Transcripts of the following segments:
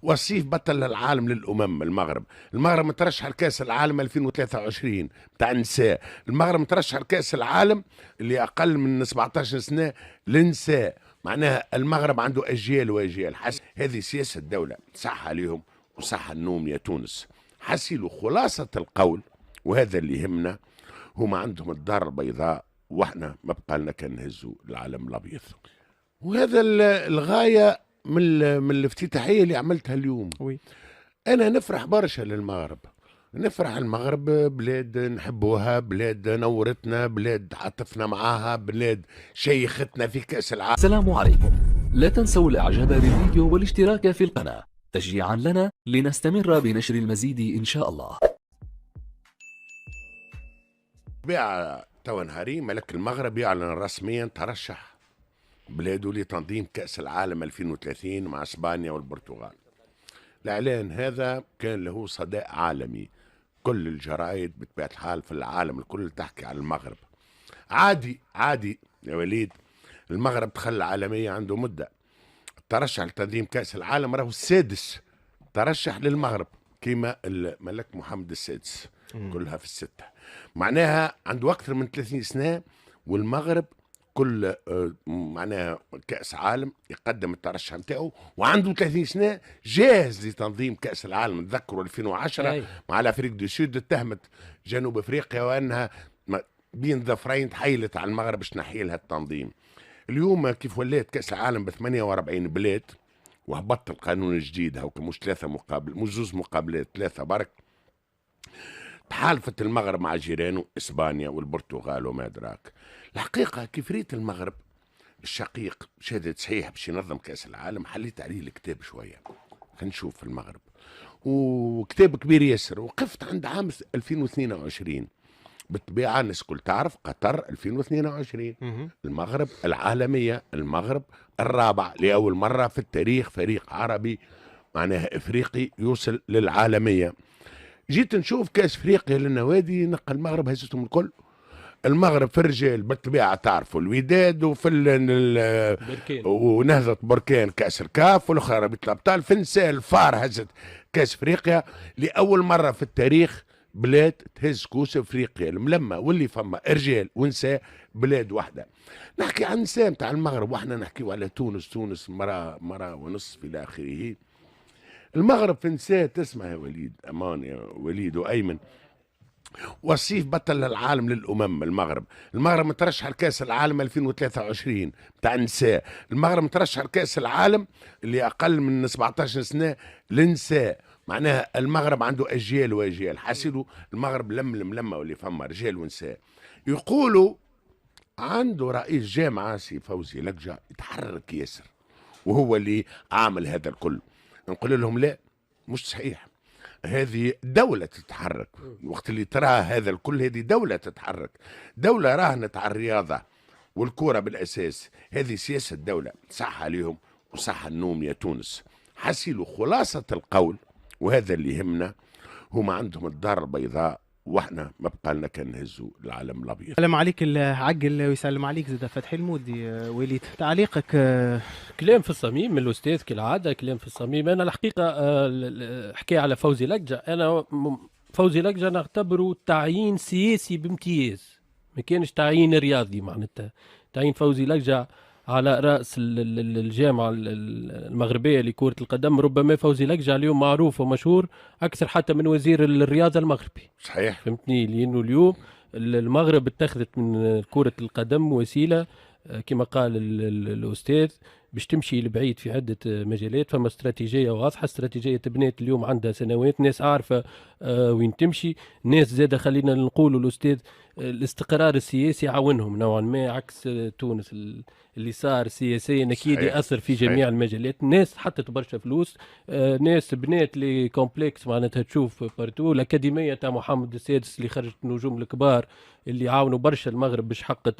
وصيف بطل العالم للامم. المغرب مترشح لكاس العالم 2023 بتاع النساء. المغرب مترشح لكاس العالم اللي اقل من 17 سنه للنساء. معناها المغرب عنده اجيال واجيال. هذه سياسه الدوله، صح عليهم وصح النوم يا تونس. حسيلوا خلاصه القول، وهذا اللي يهمنا. هما عندهم الدار البيضاء، واحنا ما بقى لنا كان نهزوا العالم الابيض. وهذا الغايه من الافتتاحيه اللي عملتها اليوم. وي. انا نفرح برشا للمغرب، نفرح المغرب بلاد نحبوها، بلاد نورتنا، بلاد عاطفنا معاها، بلاد شيختنا في كأس العالم. السلام عليكم، لا تنسوا الاعجاب بالفيديو والاشتراك في القناة تشجيعا لنا لنستمر بنشر المزيد ان شاء الله. بيع توا نهاري ملك المغرب يعلن رسميا ترشح بلاده لتنظيم كأس العالم 2030 مع اسبانيا والبرتغال. الاعلان هذا كان له صدى عالمي، كل الجرائد بطبيعة الحال في العالم الكل تحكي على المغرب. عادي يا وليد، المغرب دخل عالمية عنده مدة. ترشح لتنظيم كأس العالم راهو السادس ترشح للمغرب، كيما الملك محمد السادس كلها في الستة. معناها عنده أكثر من 30 سنة، والمغرب كل معناها كأس عالم يقدم الترشح نتاعو، وعنده 30 سنة جاهز لتنظيم كأس العالم. نتذكروا 2010 مع الأفريق دو سود اتهمت جنوب أفريقيا وأنها بين ظفرين تحيلت على المغرب باش تنحي لها التنظيم. اليوم كيف ولات كأس العالم ب 48 بلاد، وهبط القانون الجديد هاو مش ثلاثة مقابل، مش زوز مقابلات، ثلاثة برك. تحالفت المغرب مع جيرانه اسبانيا والبرتغال وما ادراك. الحقيقه كيف ريت المغرب الشقيق شهدت صحيح باش ينظم كاس العالم، حليت عليه الكتاب شويه خلينا نشوف المغرب، وكتاب كبير ياسر. وقفت عند عام 2022 بالطبيعه الناس الكل تعرف قطر 2022 المغرب العالميه، المغرب الرابع لاول مره في التاريخ فريق عربي معناها افريقي يوصل للعالميه. جيت نشوف كاس افريقيا للنوادي، نقل المغرب هزتهم الكل. المغرب في الرجال بالطبيعه تعرفوا الوداد، وفي ونهضه بركان كاس الكاف، والاخرى رابطه الابطال. في النساء الفار هزت كاس افريقيا لاول مره في التاريخ، بلاد تهز كوس افريقيا الملمه واللي فما رجال ونساء بلاد واحده. نحكي عن النساء نتاع المغرب، واحنا نحكيو على تونس مره ونصف الى اخره. المغرب في نساء تسمع يا وليد، امان يا وليد وايمن، وصيف بطل العالم للامم. المغرب مترشح لكاس العالم 2023 بتاع النساء. المغرب مترشح لكاس العالم اللي اقل من 17 سنه للنساء. معناها المغرب عنده اجيال واجيال. حاسيلوا المغرب لما واللي فما رجال ونساء. يقولوا عنده رئيس جامعه سي فوزي لقجع يتحرك ياسر، وهو اللي عامل هذا الكل. نقول لهم لا، مش صحيح. هذه دولة تتحرك، وقت اللي ترى هذا الكل هذه دولة تتحرك، دولة راهنت على الرياضة والكرة بالأساس. هذه سياسة الدولة، صح عليهم وصح النوم يا تونس. حسيلوا خلاصة القول، وهذا اللي يهمنا. هما عندهم الدار البيضاء، واحنا ما بقى لنا كان نهزوا العالم الابيض. سلام عليك العقل ويسلم عليك زاد فتحي المودي. وليد تعليقك؟ كلام في الصميم من الاستاذ كالعاده، كلام في الصميم. انا الحقيقه حكي على فوزي لقجع. انا فوزي لقجع نعتبره تعيين سياسي بامتياز، ما كانش تعيين رياضي. معناتها تعيين فوزي لقجع على راس الجامعه المغربيه لكره القدم. ربما فوزي لقجع اليوم معروف ومشهور اكثر حتى من وزير الرياضه المغربي. صحيح، فهمتني؟ لانه اليوم المغرب اتخذت من كره القدم وسيله كما قال الاستاذ باش تمشي لبعيد في عده مجالات. فما استراتيجيه واضحه، استراتيجيه تبنيت اليوم عندها سنوات، ناس عارفه وين تمشي، ناس زاده خلينا نقولوا الاستاذ الاستقرار السياسي عاونهم نوعا ما، عكس تونس اللي صار سياسيا اكيد ياثر في جميع المجالات. ناس حطت برشا فلوس، ناس بنات لي كومبلكس معناتها تشوف بارتو. الاكاديميه تاع محمد السادس اللي خرجت النجوم الكبار اللي عاونوا برشا المغرب باش حققت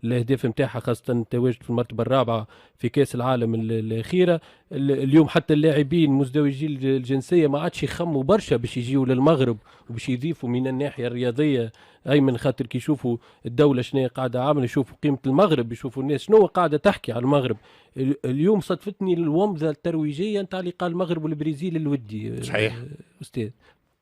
الاهداف نتاعها، خاصه التواجد في المرتبه الرابعه في كاس العالم الاخيره. اليوم حتى اللاعبين مزدوجي الجنسيه ما عادش يخموا برشا باش يجيوا للمغرب وباش يضيفوا من الناحيه الرياضيه اي من خاطر كي يشوفوا الدوله شنو قاعده عامله، يشوفوا قيمه المغرب، يشوفوا الناس شنو قاعده تحكي على المغرب. اليوم صدفتني الومضه الترويجيه نتاع لقاء المغرب والبرازيل الودي. صحيح. استاذ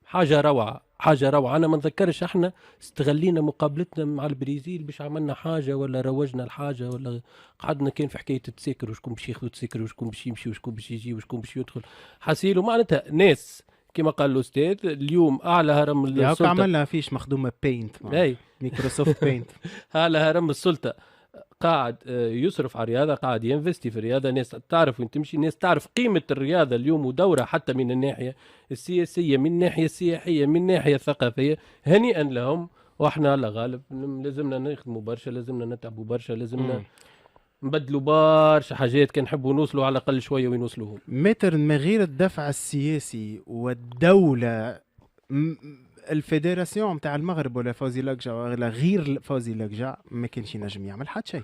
حاجه روعه، حاجه روعه. انا ما نذكرش احنا استغلينا مقابلتنا مع البرازيل باش عملنا حاجه ولا روجنا الحاجه، ولا قعدنا كان في حكايه التساكر وشكون باش ياخذ التساكر وشكون باش يمشي وشكون باش يجي وشكون باش يدخل. حسيلو معناتها ناس كما قال الاستاذ اليوم اعلى هرم السلطه. السلطه. عملنا فيش مخدومه بينت، اي مايكروسوفت بينت. اعلى هرم السلطه قاعد يصرف على الرياضه، قاعد ينفستي في الرياضه. ناس تعرف وين تمشي، ناس تعرف قيمه الرياضه اليوم ودورها حتى من الناحيه السياسيه، من الناحيه السياحيه، من الناحيه الثقافيه. هنيئا لهم. واحنا لا غالب لازمنا نخدموا برشا، لازمنا نتعبوا برشا، لازمنا نبدلوا برشا حاجات كان نحبوا نوصلوا على الاقل شويه وين وصلوا. متر من غير الدفع السياسي والدوله، الفيدراسيون نتاع المغرب ولا فوزي لقجع ولا غير فوزي لقجع ما كانش ينجم يعمل حتى شيء.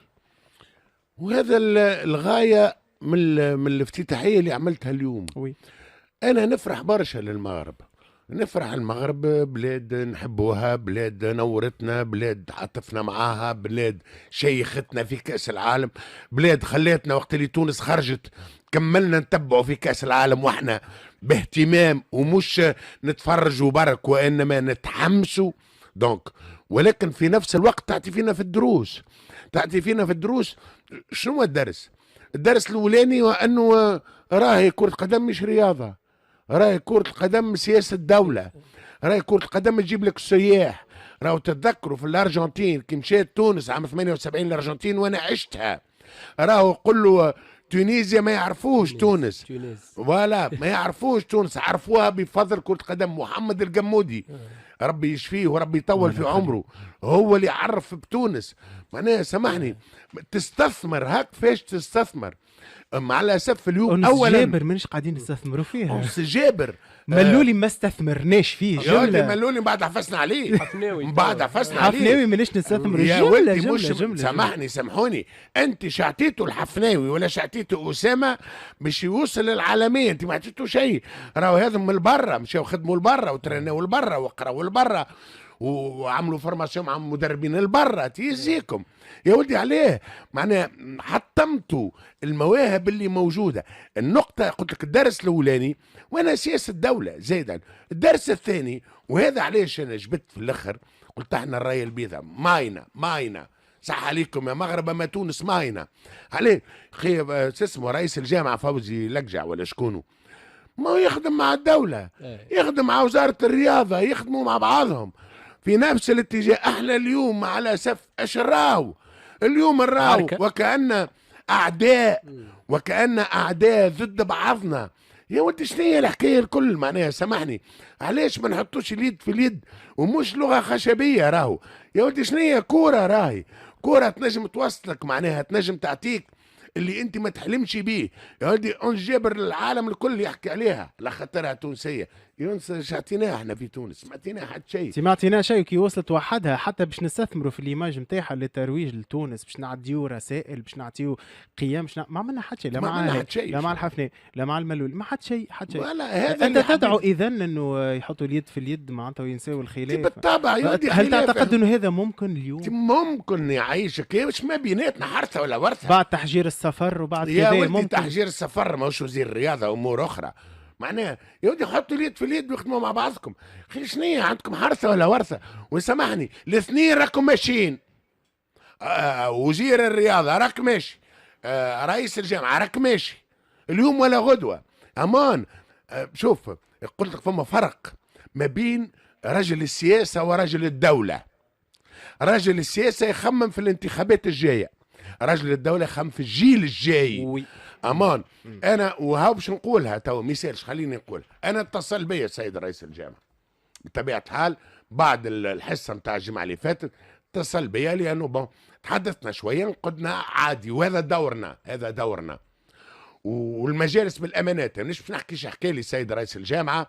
وهذا الغايه من الافتتاحيه اللي عملتها اليوم. وي. انا نفرح برشا للمغرب، نفرح المغرب بلاد نحبوها، بلاد نورتنا، بلاد عاطفنا معاها، بلاد شيختنا في كأس العالم، بلاد خليتنا وقت اللي تونس خرجت كملنا نتبعوا في كأس العالم واحنا باهتمام، ومش نتفرجوا برك وإنما نتحمسوا. دونك ولكن في نفس الوقت تعطي فينا في الدروس، تعطي فينا في الدروس. شنو هو الدرس؟ الدرس الأولاني وأنه راهي كرة قدم مش رياضة، راهي كرة القدم سياسة الدولة، راهي كرة القدم تجيب لك السياح. راهو تتذكروا في الأرجنتين كي مشيت تونس عام 78 الأرجنتين وأنا عشتها، راهو قل له تونيزيا ما يعرفوش تونس، ولا ما يعرفوش تونس، عرفوها بفضل كرة قدم محمد الجمودي ربي يشفيه وربي يطول في عمره، هو اللي عرف بتونس. معناها سامحني تستثمر هاك فاش تستثمر. مع الاسف اليوم اولا جابر مانيش قاعدين نستثمروا فيها. أنس جابر ملولي ما استثمرناش فيه جمله. ملولي بعد حفظنا عليه، حفناوي بعد حفظنا عليه. حفناوي مانيش نستثمر يا جمله ولدي جمله مش جمله. سامحني سامحوني، انت شعتيته الحفناوي ولا شعتيته اسامه باش يوصل للعالميه، انت ما عطيتو شيء. راهو هذا من البرا مشاو خدموا البرا وترناو البرا وقراوا البرا وعملوا فورماسيون مع مدربين البرا تيزيكم يا ولدي. عليه معناها حطمتوا المواهب اللي موجوده. النقطه قلت لك الدرس الاولاني وانا سياسه الدوله زايدا. الدرس الثاني وهذا علاش انا جبت في الاخر قلت احنا الرايه البيضاء ماينا صح عليكم يا مغرب ما تونس ماينا عليه. خي اسمه رئيس الجامعه فوزي لقجع ولا شكونه ما هو يخدم مع الدوله، يخدم مع وزاره الرياضه، يخدموا مع بعضهم في نفس الاتجاه. احنا اليوم مع الاسف اش راو اليوم الراو وكأن اعداء ضد بعضنا. يا ولدي شنو هي الحكايه الكل؟ معناها سامحني علاش ما نحطوش اليد في اليد ومش لغه خشبيه؟ راهو يا ولدي شنو هي كوره، راهي كوره تنجم توصلك، معناها تنجم تعطيك اللي انت ما تحلمش بيه. يا ولدي انس جابر العالم الكل يحكي عليها لخاطرها تونسيه. يونس شعتيناها احنا في تونس، ما عطيناها حتى شيء، ما عطيناها شيء. وكي وصلت وحدها حتى باش نستثمروا في الايماج نتاعها للترويج لتونس، باش نعديو رسائل، باش نعطيو قيم، ما عملنا حتى شيء. لا مع الحفني لا مع الملول، ما حتى شيء ولا هذا انت تدعو اذا انه يحطوا اليد في اليد معناتها وينساو الخلاف بالطبع. هل تعتقد انه هذا ممكن اليوم؟ ممكن يعيشك واش ما بيناتنا حرثه ولا ورثه بعد تحجير السفر وبعد كذا ممكن ممكن تحجير السفر ماهوش وزير الرياضه وامور اخرى. معناها يا ودي حطوا اليد في اليد ويخدموا مع بعضكم. خي شنية عندكم حرثه ولا ورثه؟ وسامحني الاثنين راكم ماشيين، وزير الرياضه راك ماشي، رئيس الجامعه راك ماشي اليوم ولا غدوه. امان شوف قلت لك فما فرق ما بين رجل السياسه ورجل الدوله. رجل السياسه يخمم في الانتخابات الجايه، رجل الدوله يخمم في الجيل الجاي. امان انا وهاو باش نقولها تو ميسالش خليني نقولها. انا اتصل بيا السيد رئيس الجامعه بطبيعه الحال بعد الحصه نتاع الجمعه اللي فاتت، اتصل بيا لانه تحدثنا شويه قلنا عادي وهذا دورنا، هذا دورنا. والمجالس بالامانات مش باش نحكيش حكى لي السيد رئيس الجامعه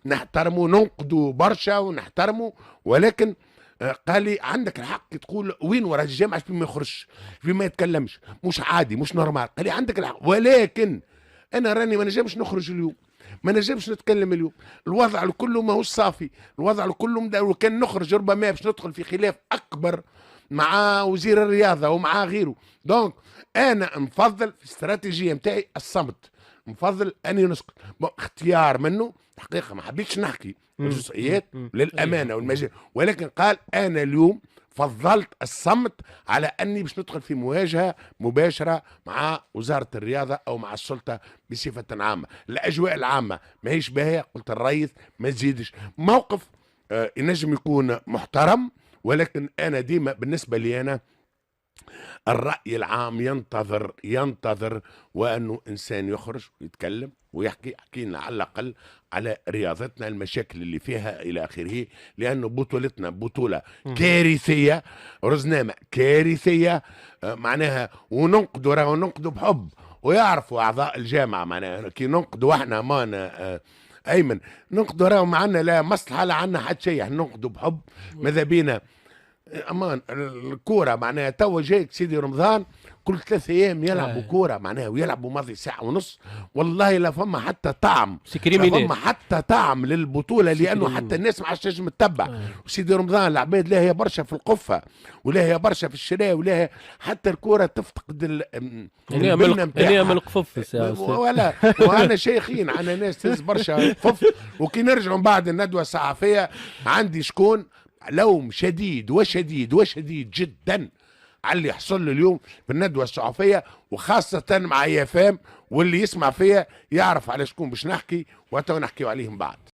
نحترمه ننقدوا برشا ونحترمه، ولكن قال لي عندك الحق تقول وين ورا الجامعه في ما يخرجش في ما يتكلمش مش عادي مش نورمال. قال لي عندك الحق، ولكن انا راني ما نجمش نخرج اليوم، ما نجمش نتكلم اليوم. الوضع كله ما هوش صافي، الوضع كله مدار، وكان نخرج ربما باش ندخل في خلاف اكبر مع وزير الرياضه ومع غيره. دونك انا نفضل في الاستراتيجيه نتاعي الصمت، نفضل اني نسكت. اختيار منه حقيقه ما حبيتش نحكي الجزئيات للامانه والمجال، ولكن قال انا اليوم فضلت الصمت على اني باش ندخل في مواجهه مباشره مع وزاره الرياضه او مع السلطه بصفه عامه. الاجواء العامه ماهيش باهيه، قلت الرئيس ما تزيدش. موقف ينجم يكون محترم، ولكن انا ديما بالنسبه لي انا الرأي العام ينتظر وأنه إنسان يخرج ويتكلم ويحكي لنا على الأقل على رياضتنا، المشاكل اللي فيها إلى آخره، لأنه بطولتنا بطولة كارثية، رزنامة كارثية معناها، وننقدوا بحب، ويعرفوا أعضاء الجامعة معناها كي ننقدوا احنا مانا أيمن ننقدوا راهو معنا لا مصلحة لا عنا حتى شيء، ننقدوا بحب. ماذا بينا امان الكوره معناها توا جايك سيدي رمضان كل 3 ايام يلعبوا كوره معناها، ويلعبوا ماضي ساعه ونص، والله لا فما حتى طعم، لا فما حتى طعم للبطوله، لانه حتى الناس ما عادش تنجم تتبع. وسيدي رمضان العباد لا هي برشا في القفه، ولا هي برشا في الشراء، ولا هي حتى الكوره تفقد البنه نتاعها من القفف ولا وانا شيخين عنا ناس تهز برشا قفف. وكي نرجعوا بعد الندوه الصحفيه عندي شكون لوم شديد وشديد جدا على اللي يحصل له اليوم في الندوه الصحفيه، وخاصه مع يافام، واللي يسمع فيها يعرف على شكون باش نحكي، وتو نحكيو عليهم بعد.